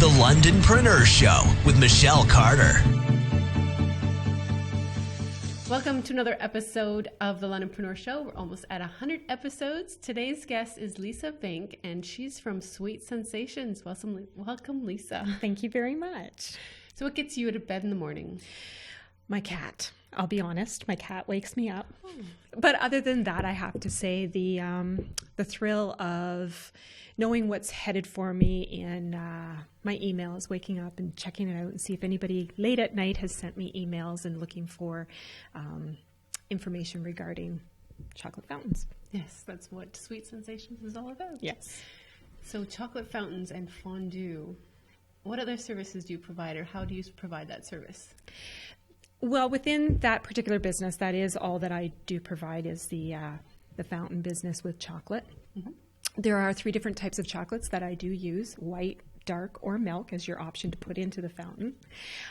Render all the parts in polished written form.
The Londonpreneur Show with Michelle Carter. Welcome to another episode of The Londonpreneur Show. We're almost at 100 episodes. Today's guest is Lisa Vink, and she's from Sweet Sensations. Welcome, Lisa. Thank you very much. So what gets you out of bed in the morning? My cat. I'll be honest, my cat wakes me up. But other than that, I have to say the thrill of knowing what's headed for me in my emails, waking up and checking it out and see if anybody late at night has sent me emails and looking for information regarding chocolate fountains. Yes, that's what Sweet Sensations is all about. Yes. So chocolate fountains and fondue. What other services do you provide, or how do you provide that service? Well, within that particular business, that is all that I do provide is the fountain business with chocolate. Mm-hmm. There are 3 different types of chocolates that I do use: white, dark, or milk as your option to put into the fountain.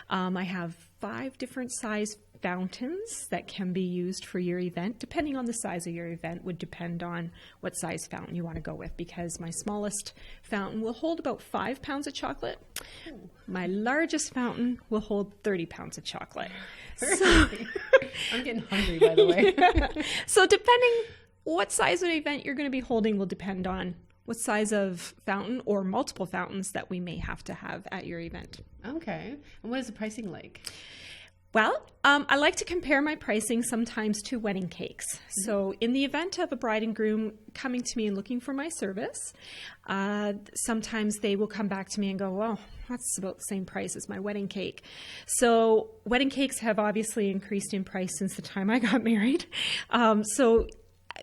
I have 5 different size fountains that can be used for your event. Depending on the size of your event would depend on what size fountain you want to go with, because my smallest fountain will hold about 5 pounds of chocolate. Ooh. My largest fountain will hold 30 pounds of chocolate. So, I'm getting hungry, by the way. So depending what size of event you're going to be holding will depend on what size of fountain or multiple fountains that we may have to have at your event. Okay. And what is the pricing like? Well, I like to compare my pricing sometimes to wedding cakes. Mm-hmm. So in the event of a bride and groom coming to me and looking for my service, sometimes they will come back to me and go, well, that's about the same price as my wedding cake. So wedding cakes have obviously increased in price since the time I got married. So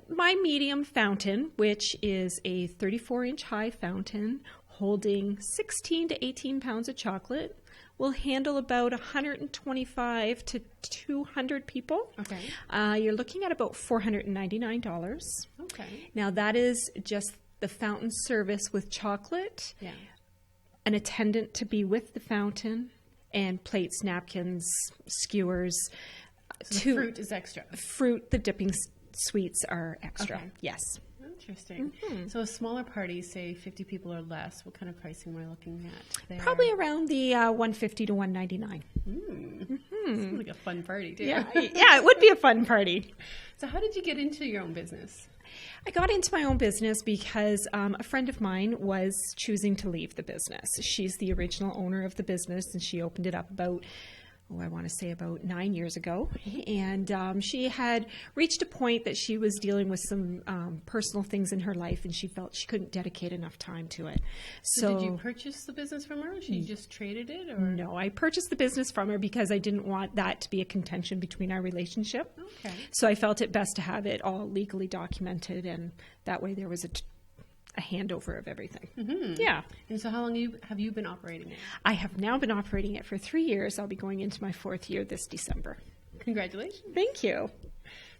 my medium fountain, which is a 34-inch high fountain holding 16 to 18 pounds of chocolate, will handle about 125 to 200 people. Okay. You're looking at about $499. Okay. Now that is just the fountain service with chocolate, yeah, an attendant to be with the fountain, and plates, napkins, skewers. So the fruit is extra. Fruit, the dipping sweets are extra. Okay. Yes. Interesting. Mm-hmm. So a smaller party, say 50 people or less, what kind of pricing am I looking at there? Probably around the $150 to $199. Mm. Sounds like a fun party, too. Yeah, it would be a fun party. So how did you get into your own business? I got into my own business because a friend of mine was choosing to leave the business. She's the original owner of the business, and she opened it up about 9 years ago. And she had reached a point that she was dealing with some personal things in her life, and she felt she couldn't dedicate enough time to it. So did you purchase the business from her, or she just traded it? Or? No, I purchased the business from her because I didn't want that to be a contention between our relationship. Okay. So I felt it best to have it all legally documented, and that way there was a handover of everything. Mm-hmm. Yeah. And so how long have you been operating it? I have now been operating it for 3 years. I'll be going into my 4th year this December. Congratulations. Thank you.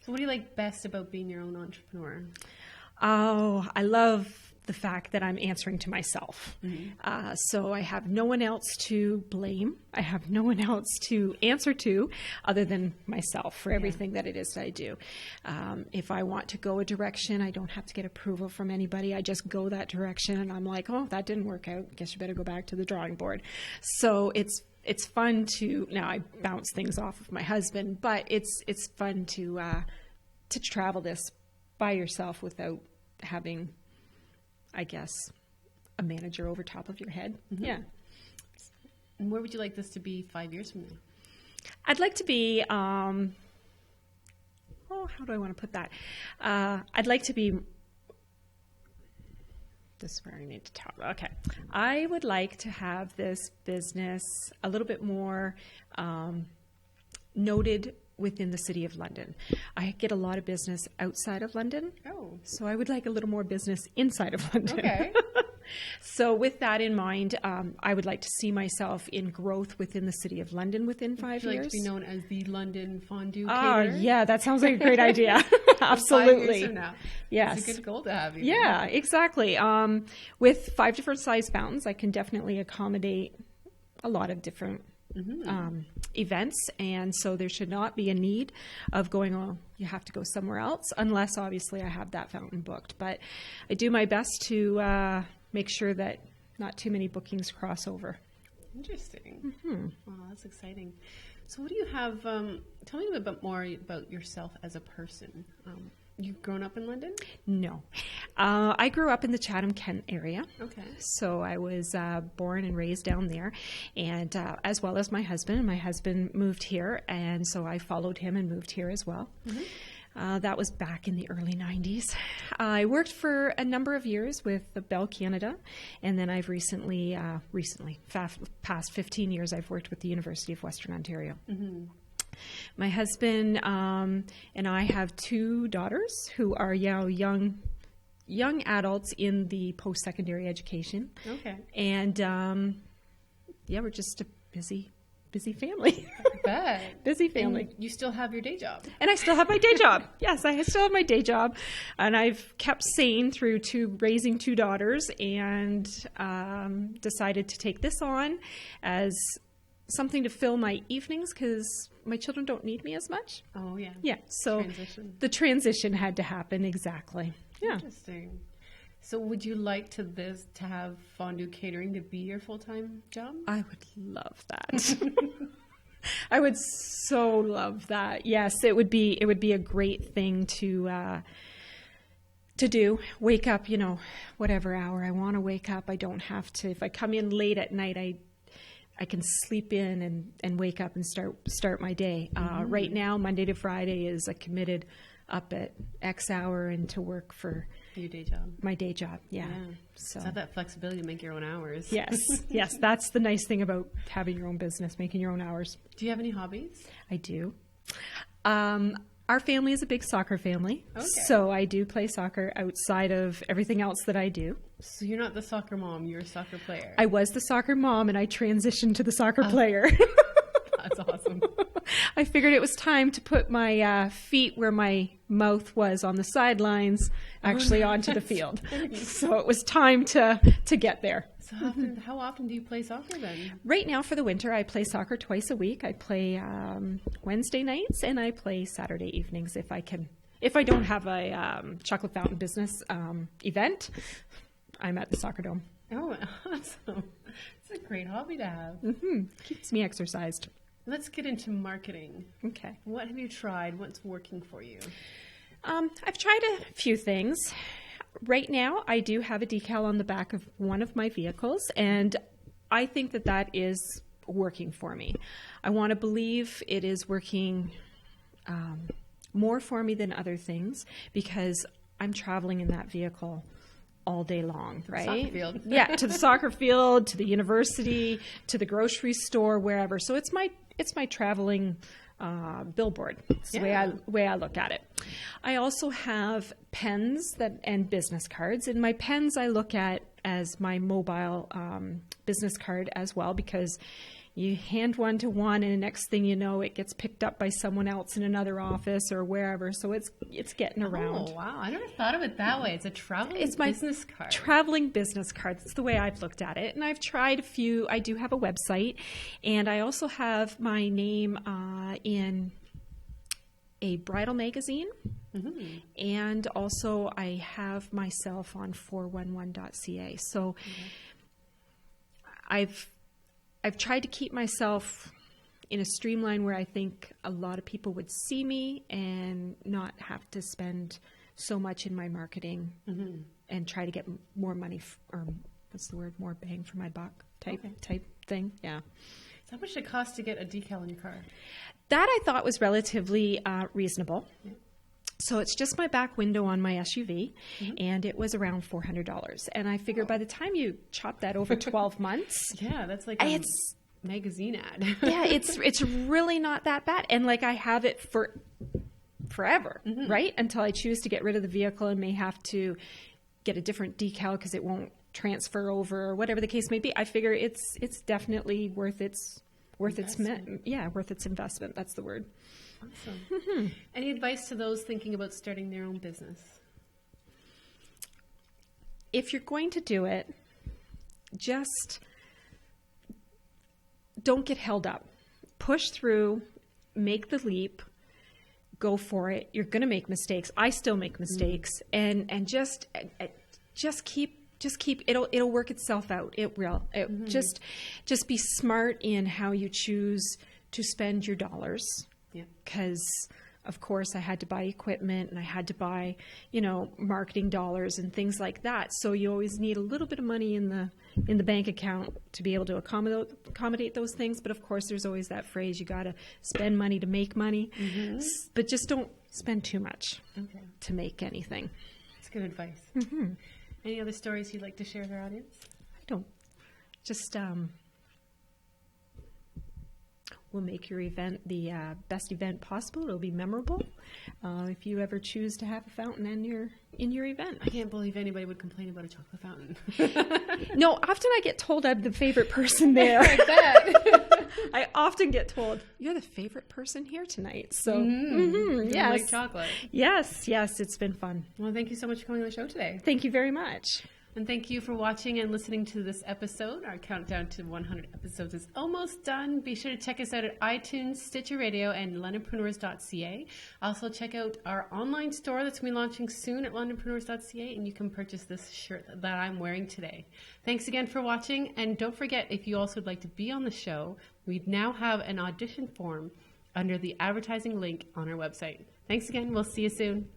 So what do you like best about being your own entrepreneur? Oh, I love the fact that I'm answering to myself. Mm-hmm. So I have no one else to blame. I have no one else to answer to other than myself for everything that it is that I do. If I want to go a direction, I don't have to get approval from anybody. I just go that direction, and I'm like, oh, that didn't work out. Guess you better go back to the drawing board. So it's fun to, now I bounce things off of my husband, but it's fun to travel this by yourself without having, I guess, a manager over top of your head. Mm-hmm. Yeah. And where would you like this to be 5 years from now? I'd like to be, how do I want to put that? I'd like to be, this is where I need to talk. Okay. I would like to have this business a little bit more noted within the City of London. I get a lot of business outside of London. Oh. So I would like a little more business inside of London. Okay. So with that in mind, I would like to see myself in growth within the City of London within 5 years. Would you like to be known as the London Fondue Oh, Caterer? yeah, that sounds like a great idea. Absolutely. 5 years from now. Yes. It's a good goal to have. Even. Yeah, exactly. With 5 different size fountains, I can definitely accommodate a lot of different events, and so there should not be a need of going, oh, you have to go somewhere else, unless obviously I have that fountain booked. But I do my best to make sure that not too many bookings cross over. Interesting. Wow, that's exciting. So what do you have, tell me a bit more about yourself as a person. You've grown up in London? No. I grew up in the Chatham-Kent area. Okay. So I was born and raised down there, and as well as my husband. My husband moved here, and so I followed him and moved here as well. That was back in the early 90s. I worked for a number of years with Bell Canada, and then I've recently, past 15 years, I've worked with the University of Western Ontario. My husband and I have 2 daughters who are young adults in the post-secondary education. Okay. And we're just a busy family. I bet. Busy family. And you still have your day job. And I still have my day job. Yes, I still have my day job. And I've kept sane through raising 2 daughters, and decided to take this on as something to fill my evenings because my children don't need me as much. Oh, yeah. Yeah, so the transition had to happen, exactly. Yeah. Interesting. So would you like to have fondue catering to be your full-time job? I would love that. I would so love that. Yes, it would be a great thing to do. Wake up, whatever hour I want to wake up. I don't have to. If I come in late at night, I can sleep in and wake up and start my day. Right now, Monday to Friday is a committed up at X hour and to work for your day job. My day job, yeah. So have that flexibility to make your own hours. Yes, yes. That's the nice thing about having your own business, making your own hours. Do you have any hobbies? I do. Our family is a big soccer family, okay. So I do play soccer outside of everything else that I do. So you're not the soccer mom, you're a soccer player. I was the soccer mom, and I transitioned to the soccer player. That's awesome. I figured it was time to put my feet where my mouth was on the sidelines, actually onto the field. So it was time to get there. So how often do you play soccer then? Right now for the winter, I play soccer twice a week. I play Wednesday nights and I play Saturday evenings if I can. If I don't have a chocolate fountain business event, I'm at the soccer dome. Oh, awesome. It's a great hobby to have. Keeps me exercised. Let's get into marketing. Okay. What have you tried? What's working for you? I've tried a few things. Right now, I do have a decal on the back of one of my vehicles, and I think that is working for me. I want to believe it is working more for me than other things because I'm traveling in that vehicle all day long, right? Soccer field. Yeah, to the soccer field, to the university, to the grocery store, wherever. So it's my traveling billboard. It's the way I look at it. I also have pens and business cards. And my pens I look at as my mobile business card as well, because you hand one to one and the next thing you know, it gets picked up by someone else in another office or wherever. So it's getting around. Oh, wow. I never thought of it that way. It's a traveling business card. Traveling business card. That's the way I've looked at it. And I've tried a few. I do have a website. And I also have my name in a bridal magazine. Mm-hmm. And also I have myself on 411.ca. So I've tried to keep myself in a streamline where I think a lot of people would see me and not have to spend so much in my marketing and try to get more money, or what's the word, more bang for my buck type thing. Yeah. So how much did it cost to get a decal on your car? That I thought was relatively reasonable. Yeah. So it's just my back window on my SUV, and it was around $400. And I figured by the time you chop that over 12 months... Yeah, that's like a magazine ad. Yeah, it's really not that bad. And like I have it for forever, right? Until I choose to get rid of the vehicle and may have to get a different decal because it won't transfer over or whatever the case may be. I figure it's definitely worth its investment. That's the word. Awesome. Any advice to those thinking about starting their own business? If you're going to do it, just don't get held up. Push through, make the leap, go for it. You're going to make mistakes. I still make mistakes, and just keep just keep it'll work itself out. It will. Just be smart in how you choose to spend your dollars. Yeah. Because of course I had to buy equipment and I had to buy, marketing dollars and things like that. So you always need a little bit of money in the bank account to be able to accommodate those things. But of course there's always that phrase, you got to spend money to make money. But just don't spend too much to make anything. That's good advice. Any other stories you'd like to share with our audience? I don't. Just we'll make your event the best event possible. It'll be memorable. If you ever choose to have a fountain in your event. I can't believe anybody would complain about a chocolate fountain. No, often I get told I'm the favorite person there. I bet. I often get told, you're the favorite person here tonight. So, Yes. Like chocolate. Yes, it's been fun. Well, thank you so much for coming on the show today. Thank you very much. And thank you for watching and listening to this episode. Our countdown to 100 episodes is almost done. Be sure to check us out at iTunes, Stitcher Radio, and londonpreneurs.ca. Also check out our online store that's going to be launching soon at londonpreneurs.ca, and you can purchase this shirt that I'm wearing today. Thanks again for watching, and don't forget, if you also would like to be on the show, we now have an audition form under the advertising link on our website. Thanks again. We'll see you soon.